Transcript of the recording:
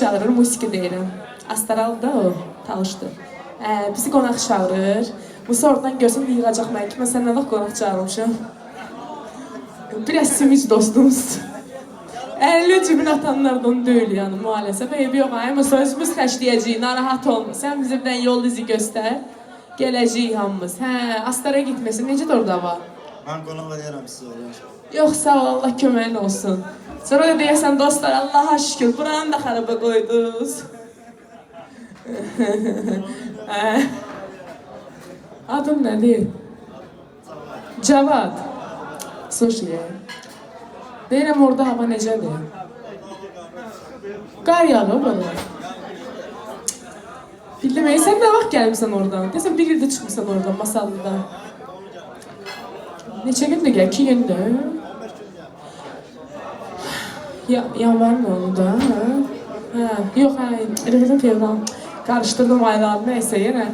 Çağırır, musiki deyirəm. Astral da o, tanışdı. Bizi qonaq çağırır. Musa oradan görsün yığacaq mənə ki, mən sən nə vaxt qonaq çağırmışam. Biraz simic dostumuz. 50 cibin atanlardan deyil yani maalesef. Eybi yox, Musa özümüz xəşləyəcəyik, narahat olma. Sən bizi birdən yol izi göstər. Gələcəyik hamımız. Astara gitmesin, necə də orada var? Mən qonaq edərəm sizə olur. Yox, sağ ol, Allah köməyin olsun. Sonra da deyəsən, dostlar, Allaha şükür, buranı da xaraba qoydunuz. Adın nədir? Cavad. Soşiyə. Deyirəm, orada hava necədir? Qar yağır bana. Bildim, sən nə vaxt gəlmişsən oradan? Deyəsən, bir ildə çıxmışsan oradan, Masallıdan. Neçə gündür gəl? 2 gündür. Yanvar mı onu da? Yox, rəfədən fevral. Qarışdırdım aylarını, neysə yenə.